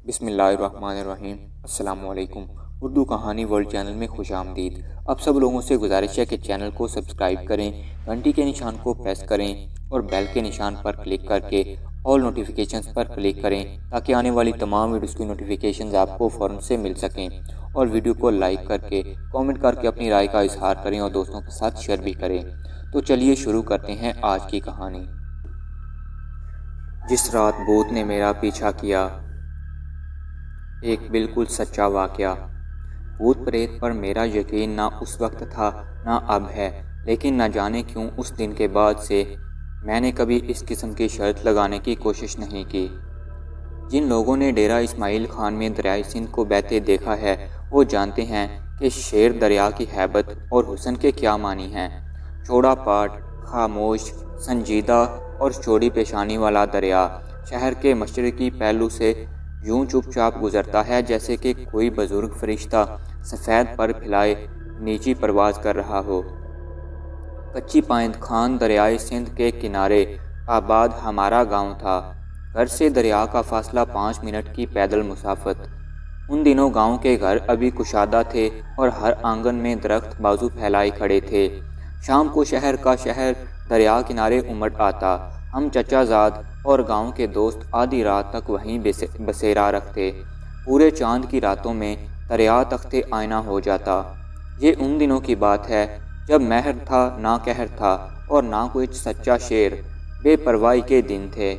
بسم اللہ الرحمن الرحیم۔ السلام علیکم۔ اردو کہانی ورلڈ چینل میں خوش آمدید۔ اب سب لوگوں سے گزارش ہے کہ چینل کو سبسکرائب کریں، گھنٹی کے نشان کو پریس کریں اور بیل کے نشان پر کلک کر کے آل نوٹیفیکیشنز پر کلک کریں تاکہ آنے والی تمام ویڈیوز کی نوٹیفیکیشنز آپ کو فوراً سے مل سکیں، اور ویڈیو کو لائک کر کے کامنٹ کر کے اپنی رائے کا اظہار کریں اور دوستوں کے ساتھ شیئر بھی کریں۔ تو چلیے شروع کرتے ہیں آج کی کہانی۔ جس رات بھوت نے میرا پیچھا کیا، ایک بالکل سچا واقعہ۔ بھوت پریت پر میرا یقین نہ اس وقت تھا نہ اب ہے، لیکن نہ جانے کیوں اس دن کے بعد سے میں نے کبھی اس قسم کی شرط لگانے کی کوشش نہیں کی۔ جن لوگوں نے ڈیرہ اسماعیل خان میں دریائے سندھ کو بہتے دیکھا ہے وہ جانتے ہیں کہ شیر دریا کی ہیبت اور حسن کے کیا معنی ہیں۔ چوڑا پاٹ، خاموش، سنجیدہ اور چوڑی پیشانی والا دریا شہر کے مشرقی پہلو سے یوں چپ چاپ گزرتا ہے جیسے کہ کوئی بزرگ فرشتہ سفید پر پھیلائے نیچی پرواز کر رہا ہو۔ کچی پائند خان دریائے سندھ کے کنارے آباد ہمارا گاؤں تھا۔ گھر سے دریا کا فاصلہ 5 منٹ کی پیدل مسافت۔ ان دنوں گاؤں کے گھر ابھی کشادہ تھے اور ہر آنگن میں درخت بازو پھیلائے کھڑے تھے۔ شام کو شہر کا شہر دریا کنارے امٹ آتا۔ ہم چچا زاد اور گاؤں کے دوست آدھی رات تک وہیں بسیرا رکھتے۔ پورے چاند کی راتوں میں دریا تختے آئینہ ہو جاتا۔ یہ ان دنوں کی بات ہے جب مہر تھا نہ قہر تھا اور نہ کوئی سچا شیر، بے پرواہی کے دن تھے۔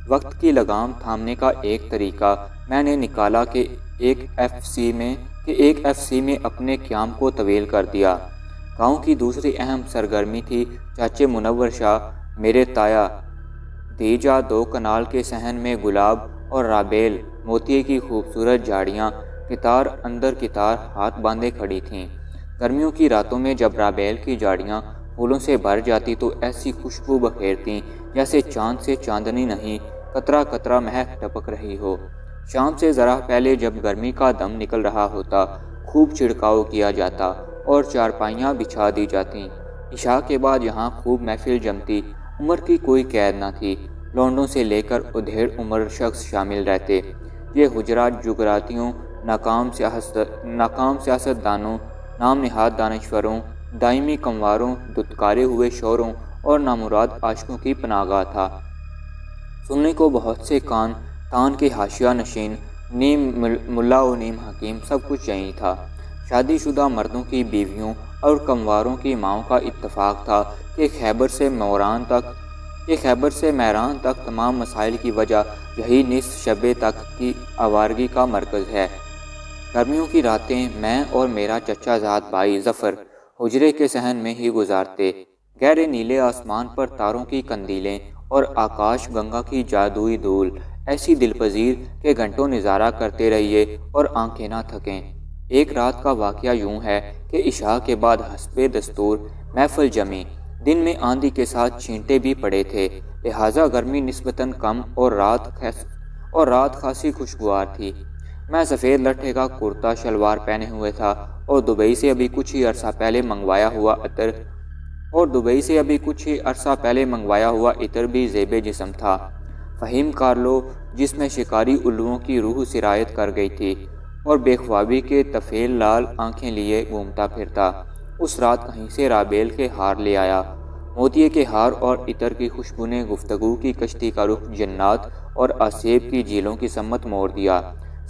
وقت کی لگام تھامنے کا ایک طریقہ میں نے نکالا کہ ایک ایف سی میں اپنے قیام کو طویل کر دیا۔ گاؤں کی دوسری اہم سرگرمی تھی چاچے منور شاہ میرے تایا دیجا 2 کنال کے صحن میں گلاب اور رابیل موتیے کی خوبصورت جھاڑیاں کتار اندر کتار ہاتھ باندھے کھڑی تھیں۔ گرمیوں کی راتوں میں جب رابیل کی جھاڑیاں پھولوں سے بھر جاتی تو ایسی خوشبو بکھیرتیں جیسے چاند سے چاندنی نہیں، قطرہ قطرہ مہک ٹپک رہی ہو۔ شام سے ذرا پہلے جب گرمی کا دم نکل رہا ہوتا، خوب چھڑکاؤ کیا جاتا اور چارپائیاں بچھا دی جاتیں۔ عشاء کے بعد یہاں خوب محفل جمتی۔ عمر کی کوئی قید نہ تھی، لونڈوں سے لے کر ادھیڑ عمر شخص شامل رہتے۔ یہ حجرہ جغراتیوں، ناکام سیاست دانوں، نام نہاد دانشوروں، دائمی کمواروں، دھتکارے ہوئے شوروں اور نامراد عاشقوں کی پناہ گاہ تھا۔ سننے کو بہت سے کان تان کے حاشیہ نشین، نیم ملا و نیم حکیم، سب کچھ یہیں تھا۔ شادی شدہ مردوں کی بیویوں اور کمواروں کی ماؤں کا اتفاق تھا کہ خیبر سے میران تک تمام مسائل کی وجہ یہی نصف شبے تک کی آوارگی کا مرکز ہے۔ گرمیوں کی راتیں میں اور میرا چچا زاد بھائی ظفر حجرے کے صحن میں ہی گزارتے۔ گہرے نیلے آسمان پر تاروں کی کندیلیں اور آکاش گنگا کی جادوئی دھول ایسی دلپذیر کہ گھنٹوں نظارہ کرتے رہیے اور آنکھیں نہ تھکیں۔ ایک رات کا واقعہ یوں ہے کہ عشاء کے بعد حسب دستور محفل جمی۔ دن میں آندھی کے ساتھ چھینٹے بھی پڑے تھے، لہٰذا گرمی نسبتاً کم اور رات خاصی خوشگوار تھی۔ میں سفید لٹھے کا کرتا شلوار پہنے ہوئے تھا اور دبئی سے ابھی کچھ ہی عرصہ پہلے منگوایا ہوا عطر بھی زیب جسم تھا۔ فہیم کارلو جس میں شکاری الوؤں کی روح سرایت کر گئی تھی اور بے خوابی کے طفیل لال آنکھیں لیے گھومتا پھرتا، اس رات کہیں سے رابیل کے ہار لے آیا۔ موتیے کے ہار اور عطر کی خوشبو نے گفتگو کی کشتی کا رخ جنات اور آسیب کی جھیلوں کی سمت موڑ دیا۔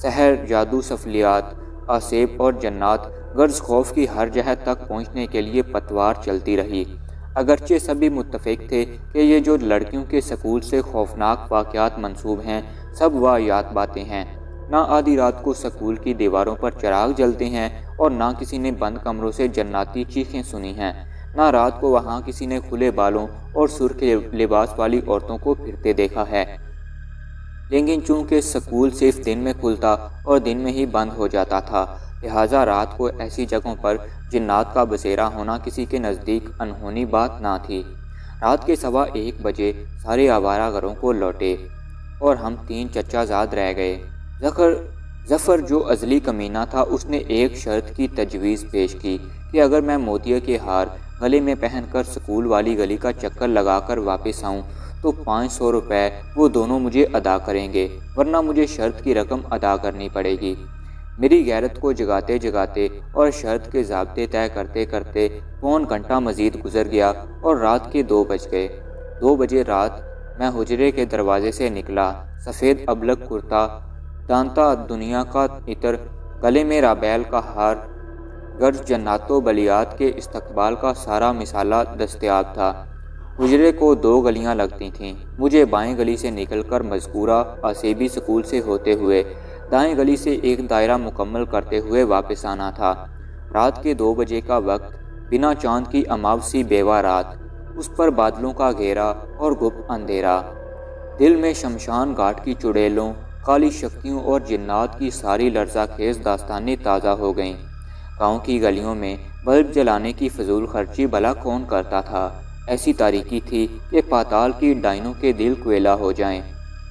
سحر، جادو، سفلیات، آسیب اور جنات غرض خوف کی ہر جہت تک پہنچنے کے لیے پتوار چلتی رہی۔ اگرچہ سبھی متفق تھے کہ یہ جو لڑکیوں کے سکول سے خوفناک واقعات منسوب ہیں سب واہیات باتیں ہیں۔ نہ آدھی رات کو سکول کی دیواروں پر چراغ جلتے ہیں اور نہ کسی نے بند کمروں سے جناتی چیخیں سنی ہیں، نہ رات کو وہاں کسی نے کھلے بالوں اور سرخ لباس والی عورتوں کو پھرتے دیکھا ہے۔ لیکن چونکہ سکول صرف دن میں کھلتا اور دن میں ہی بند ہو جاتا تھا، لہٰذا رات کو ایسی جگہوں پر جنات کا بسیرا ہونا کسی کے نزدیک انہونی بات نہ تھی۔ رات کے 1:15 بجے سارے آوارہ گھروں کو لوٹے اور ہم 3 چچا زاد رہ گئے۔ ظفر جو ازلی کمینہ تھا، اس نے ایک شرط کی تجویز پیش کی کہ اگر میں موتیے کے ہار گلے میں پہن کر سکول والی گلی کا چکر لگا کر واپس آؤں تو 500 روپے وہ دونوں مجھے ادا کریں گے، ورنہ مجھے شرط کی رقم ادا کرنی پڑے گی۔ میری غیرت کو جگاتے جگاتے اور شرط کے ضابطے طے کرتے کرتے پون گھنٹہ مزید گزر گیا اور رات کے 2 بج گئے۔ 2 بجے رات میں حجرے کے دروازے سے نکلا، سفید ابلک کرتا، ڈانتا دنیا کا عطر، گلے میں رابیل کا ہار، گرج جنات و بلیات کے استقبال کا سارا مسالہ دستیاب تھا۔ حجرے کو 2 گلیاں لگتی تھیں۔ مجھے بائیں گلی سے نکل کر مذکورہ آسیبی سکول سے ہوتے ہوئے دائیں گلی سے ایک دائرہ مکمل کرتے ہوئے واپس آنا تھا۔ رات کے 2 بجے کا وقت، بنا چاند کی اماوسی بیوہ رات، اس پر بادلوں کا گھیرا اور گپ اندھیرا۔ دل میں شمشان گھاٹ کی چڑیلوں، کالی شکتیوں اور جنات کی ساری لرزہ خیز داستانیں تازہ ہو گئیں۔ گاؤں کی گلیوں میں بلب جلانے کی فضول خرچی بھلا کون کرتا تھا؟ ایسی تاریکی تھی کہ پاتال کی ڈائنوں کے دل کوئلہ ہو جائیں۔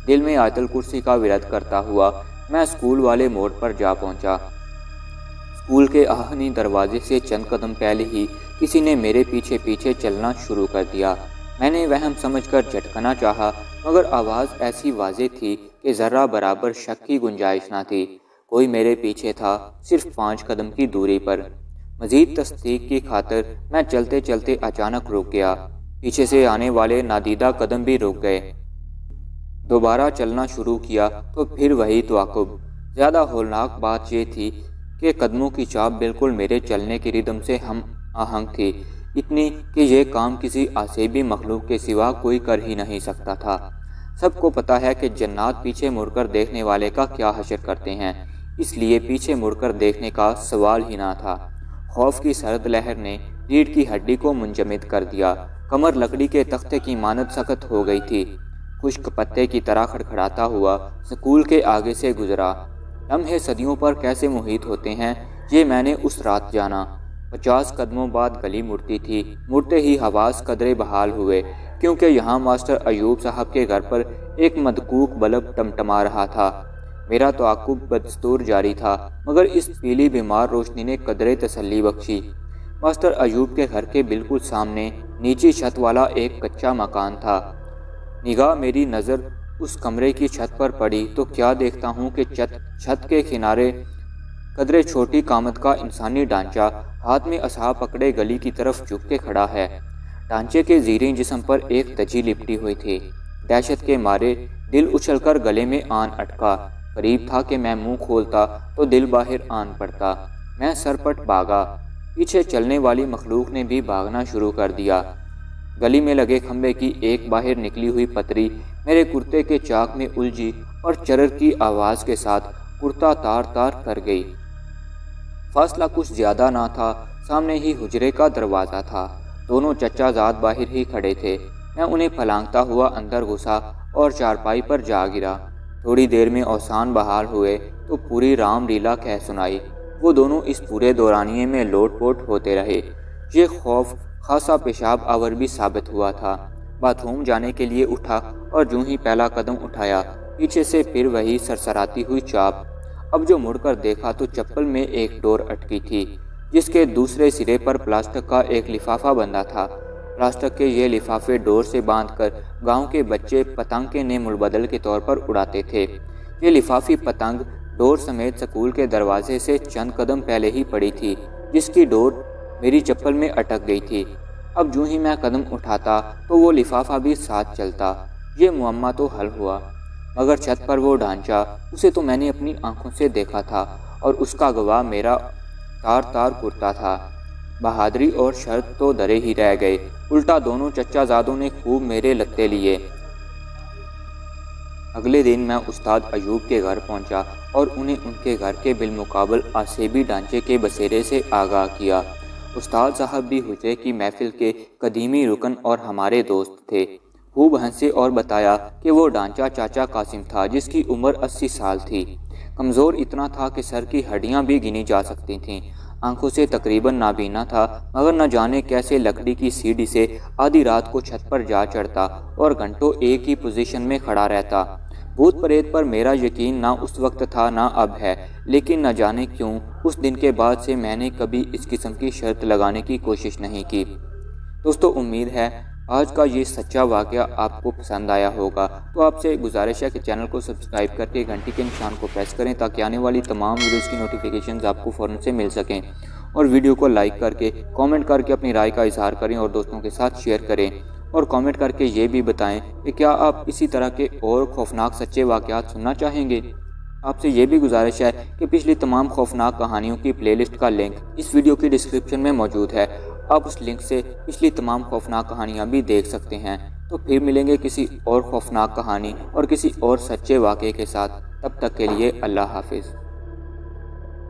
دل میں آیت الکرسی کا ورد کرتا ہوا میں اسکول والے موڑ پر جا پہنچا۔ اسکول کے آہنی دروازے سے چند قدم پہلے ہی کسی نے میرے پیچھے پیچھے چلنا شروع کر دیا۔ میں نے وہم سمجھ کر جھٹکنا چاہا، مگر آواز ایسی واضح تھی کہ ذرہ برابر شک کی گنجائش نہ تھی۔ کوئی میرے پیچھے تھا، صرف 5 قدم کی دوری پر۔ مزید تصدیق کی خاطر میں چلتے چلتے اچانک رک گیا۔ پیچھے سے آنے والے نادیدہ قدم بھی رک گئے۔ دوبارہ چلنا شروع کیا تو پھر وہی تعاقب۔ زیادہ ہولناک بات یہ تھی کہ قدموں کی چاپ بالکل میرے چلنے کی ردم سے ہم آہنگ تھی، اتنی کہ یہ کام کسی آسیبی مخلوق کے سوا کوئی کر ہی نہیں سکتا تھا۔ سب کو پتہ ہے کہ جنات پیچھے مڑ کر دیکھنے والے کا کیا حشر کرتے ہیں، اس لیے پیچھے مڑ کر دیکھنے کا سوال ہی نہ تھا۔ خوف کی سرد لہر نے ریڑھ کی ہڈی کو منجمد کر دیا۔ کمر لکڑی کے تختے کی مانند سخت ہو گئی تھی۔ خشک پتے کی طرح کھڑکھڑاتا ہوا سکول کے آگے سے گزرا۔ لمحے صدیوں پر کیسے محیط ہوتے ہیں، یہ میں نے اس رات جانا۔ 50 قدموں بعد گلی مڑتی تھی۔ مڑتے ہی حواس قدرے بحال ہوئے، کیونکہ یہاں ماسٹر ایوب صاحب کے گھر پر ایک مدکوک بلب ٹمٹما رہا تھا۔ میرا تعاقب بدستور جاری تھا، مگر اس پیلی بیمار روشنی نے قدرے تسلی بخشی۔ ماسٹر ایوب کے گھر کے بالکل سامنے نیچی چھت والا ایک کچا مکان تھا۔ نگاہ میری نظر اس کمرے کی چھت پر پڑی تو کیا دیکھتا ہوں کہ چھت کے کنارے قدرے چھوٹی قامت کا انسانی ڈھانچہ ہاتھ میں عصا پکڑے گلی کی طرف جھک کے کھڑا ہے۔ ڈھانچے کے زیریں جسم پر ایک دجی لپٹی ہوئی تھی۔ دہشت کے مارے دل اچھل کر گلے میں آن اٹکا۔ قریب تھا کہ میں منہ کھولتا تو دل باہر آن پڑتا۔ میں سرپٹ بھاگا۔ پیچھے چلنے والی مخلوق نے بھی بھاگنا شروع کر دیا۔ گلی میں لگے کھمبے کی ایک باہر نکلی ہوئی پتری میرے کرتے کے چاک میں الجھی اور چرر کی آواز کے ساتھ کرتا تار تار کر گئی۔ فاصلہ کچھ زیادہ نہ تھا، سامنے ہی حجرے کا دروازہ تھا۔ دونوں چچا زاد باہر ہی کھڑے تھے۔ میں انہیں پھلانگتا ہوا اندر گھسا اور چارپائی پر جا گرا۔ تھوڑی دیر میں اوسان بحال ہوئے تو پوری رام لیلا کہہ سنائی۔ وہ دونوں اس پورے دورانیے میں لوٹ پوٹ ہوتے رہے۔ یہ خوف خاصا پیشاب آور بھی ثابت ہوا تھا۔ باتھ روم جانے کے لیے اٹھا اور جوں ہی پہلا قدم اٹھایا، پیچھے سے پھر وہی سرسراتی ہوئی چاپ۔ اب جو مڑ کر دیکھا تو چپل میں ایک ڈور اٹکی تھی، جس کے دوسرے سرے پر پلاسٹک کا ایک لفافہ بندھا تھا۔ پلاسٹک کے یہ لفافے ڈور سے باندھ کر گاؤں کے بچے پتنگ کے نیم البدل کے طور پر اڑاتے تھے۔ یہ لفافی پتنگ ڈور سمیت سکول کے دروازے سے چند قدم پہلے ہی پڑی تھی، جس کی ڈور میری چپل میں اٹک گئی تھی۔ اب جوں ہی میں قدم اٹھاتا تو وہ لفافہ بھی ساتھ چلتا۔ یہ معمہ تو حل ہوا، مگر چھت پر وہ ڈھانچہ، اسے تو میں نے اپنی آنکھوں سے دیکھا تھا اور اس کا گواہ میرا تار تار کرتا تھا۔ بہادری اور شرط تو درے ہی رہ گئے، الٹا دونوں چچا زادوں نے خوب میرے لتے لیے۔ اگلے دن میں استاد ایوب کے گھر پہنچا اور انہیں ان کے گھر کے بالمقابل آسیبی ڈھانچے کے بسیرے سے آگاہ کیا۔ استاد صاحب بھی حجرے کی محفل کے قدیمی رکن اور ہمارے دوست تھے۔ خوب ہنسے اور بتایا کہ وہ ڈھانچہ چاچا قاسم تھا، جس کی عمر 80 سال تھی۔ کمزور اتنا تھا کہ سر کی ہڈیاں بھی گنی جا سکتی تھیں۔ آنکھوں سے تقریباً نابینا تھا، مگر نہ جانے کیسے لکڑی کی سیڑھی سے آدھی رات کو چھت پر جا چڑھتا اور گھنٹوں ایک ہی پوزیشن میں کھڑا رہتا۔ بھوت پریت پر میرا یقین نہ اس وقت تھا نہ اب ہے، لیکن نہ جانے کیوں اس دن کے بعد سے میں نے کبھی اس قسم کی شرط لگانے کی کوشش نہیں کی۔ دوستو، امید ہے آج کا یہ سچا واقعہ آپ کو پسند آیا ہوگا تو آپ سے گزارش ہے کہ چینل کو سبسکرائب کر کے گھنٹی کے نشان کو پریس کریں تاکہ آنے والی تمام ویڈیوز کی نوٹیفیکیشنز آپ کو فوراً سے مل سکیں، اور ویڈیو کو لائک کر کے کامنٹ کر کے اپنی رائے کا اظہار کریں اور دوستوں کے ساتھ شیئر کریں، اور کامنٹ کر کے یہ بھی بتائیں کہ کیا آپ اسی طرح کے اور خوفناک سچے واقعات سننا چاہیں گے۔ آپ سے یہ بھی گزارش ہے کہ پچھلی تمام خوفناک کہانیوں کی پلے لسٹ کا لنک اس ویڈیو کی ڈسکرپشن میں موجود ہے، آپ اس لنک سے پچھلی تمام خوفناک کہانیاں بھی دیکھ سکتے ہیں۔ تو پھر ملیں گے کسی اور خوفناک کہانی اور کسی اور سچے واقعے کے ساتھ، تب تک کے لیے اللہ حافظ۔